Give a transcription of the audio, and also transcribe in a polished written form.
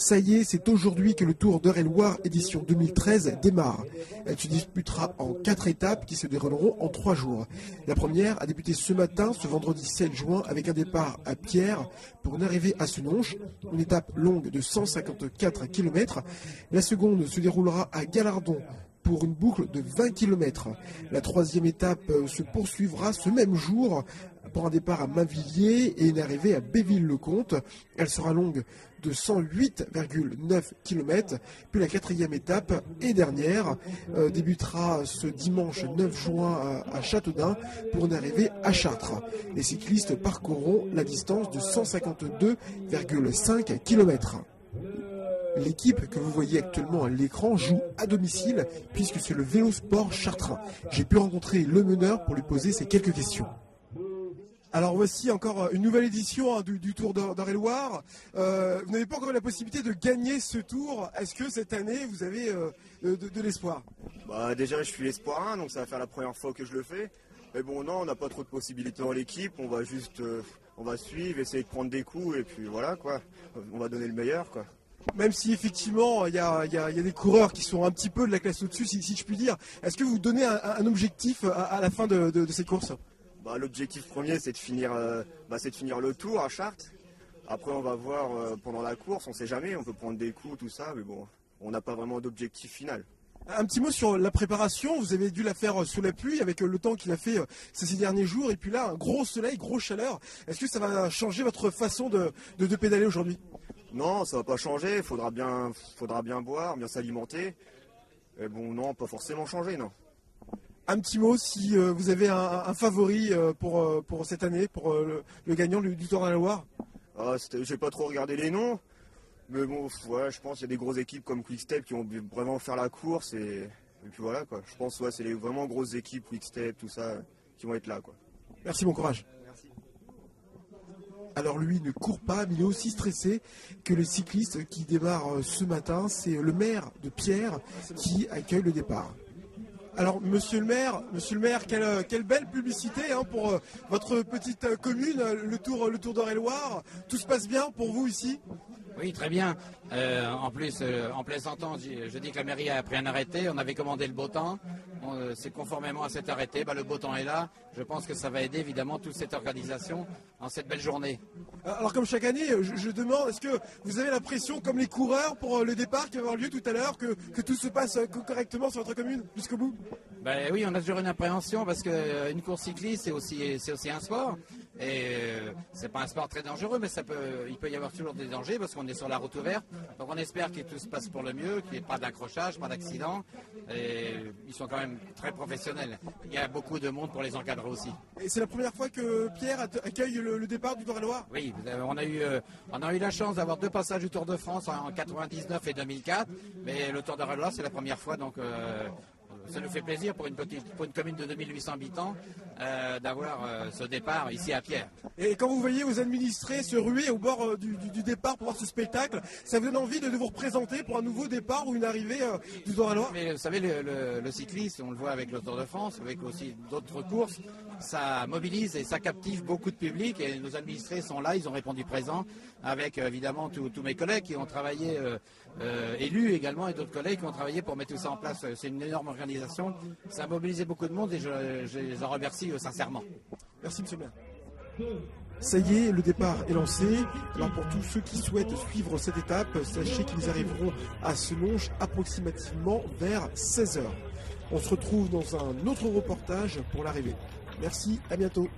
Ça y est, c'est aujourd'hui que le Tour d'Eure-et-Loir édition 2013 démarre. Elle se disputera en 4 étapes qui se dérouleront en 3 jours. La première a débuté ce matin, ce vendredi 7 juin, avec un départ à Pierre pour une arrivée à Senonches, une étape longue de 154 km. La seconde se déroulera à Galardon pour une boucle de 20 km. La troisième étape se poursuivra ce même jour pour un départ à Mainvilliers et une arrivée à Béville-le-Comte. Elle sera longue de 108,9 km. Puis la quatrième étape et dernière débutera ce dimanche 9 juin à Châteaudun pour une arrivée à Chartres. Les cyclistes parcourront la distance de 152,5 km. L'équipe que vous voyez actuellement à l'écran joue à domicile puisque c'est le Vélosport Chartrain. J'ai pu rencontrer le meneur pour lui poser ces quelques questions. Alors voici encore une nouvelle édition du Tour d'Eure-et-Loir. Vous n'avez pas encore eu la possibilité de gagner ce tour. Est-ce que cette année vous avez de l'espoir? Déjà je suis espoirin, donc ça va faire la première fois que je le fais. Mais bon non, on n'a pas trop de possibilités dans l'équipe, on va juste on va suivre, essayer de prendre des coups et puis voilà quoi. On va donner le meilleur quoi. Même si effectivement il y a des coureurs qui sont un petit peu de la classe au-dessus, si je puis dire. Est-ce que vous donnez un objectif à la fin de cette course? L'objectif premier c'est de finir le tour à Chartres. Après on va voir pendant la course, on ne sait jamais, on peut prendre des coups, tout ça, mais bon, on n'a pas vraiment d'objectif final. Un petit mot sur la préparation, vous avez dû la faire sous la pluie avec le temps qu'il a fait ces derniers jours et puis là un gros soleil, grosse chaleur. Est-ce que ça va changer votre façon de pédaler aujourd'hui? Non, ça va pas changer, faudra bien boire, bien s'alimenter. Et bon non, pas forcément changer non. Un petit mot si vous avez un favori pour cette année, pour le gagnant du Tour d'Eure-et-Loir. J'ai pas trop regardé les noms, mais bon, ouais, je pense qu'il y a des grosses équipes comme Quick-Step qui vont vraiment faire la course et puis voilà quoi. Je pense c'est les vraiment grosses équipes, Quick-Step, tout ça, qui vont être là quoi. Merci, bon courage. Merci. Alors lui ne court pas, mais il est aussi stressé que les cyclistes qui démarrent ce matin. C'est le maire de Pierre qui accueille le départ. Alors monsieur le maire, quelle belle publicité pour votre petite commune, le Tour d'Eure-et-Loir. Tout se passe bien pour vous ici? Oui, très bien. En plus, en plaisantant, je dis que la mairie a pris un arrêté. On avait commandé le beau temps. C'est conformément à cet arrêté. Le beau temps est là. Je pense que ça va aider évidemment toute cette organisation en cette belle journée. Alors comme chaque année, je demande, est-ce que vous avez l'impression, comme les coureurs pour le départ qui va avoir lieu tout à l'heure, que tout se passe correctement sur votre commune jusqu'au bout? Oui, on a toujours une appréhension parce qu'une course cycliste, c'est aussi un sport. Et c'est pas un sport très dangereux, mais il peut y avoir toujours des dangers parce qu'on est sur la route ouverte. Donc on espère que tout se passe pour le mieux, qu'il n'y ait pas d'accrochage, pas d'accident. Et ils sont quand même très professionnels. Il y a beaucoup de monde pour les encadrer aussi. Et c'est la première fois que Pierre accueille le départ du Tour-et-Loir? Oui, on a eu la chance d'avoir 2 passages du Tour de France en 99 et 2004. Mais le Tour d'Eure-et-Loir, c'est la première fois, donc ça nous fait plaisir pour une commune de 2800 habitants d'avoir ce départ ici à Pierre. Et quand vous voyez vos administrés se ruer au bord du départ pour voir ce spectacle, ça vous donne envie de vous représenter pour un nouveau départ ou une arrivée du Tour-et-Loir? Mais vous savez, le cycliste, on le voit avec le Tour de France, avec aussi d'autres courses, ça mobilise et ça captive beaucoup de public et nos administrés sont là, ils ont répondu présent avec évidemment tous mes collègues qui ont travaillé, élus également et d'autres collègues qui ont travaillé pour mettre tout ça en place. C'est une énorme organisation, ça a mobilisé beaucoup de monde et je les en remercie sincèrement. Merci monsieur le maire. Ça y est, le départ est lancé. Alors pour tous ceux qui souhaitent suivre cette étape, sachez qu'ils arriveront à Senonches approximativement vers 16 h. On se retrouve dans un autre reportage pour l'arrivée. Merci, à bientôt.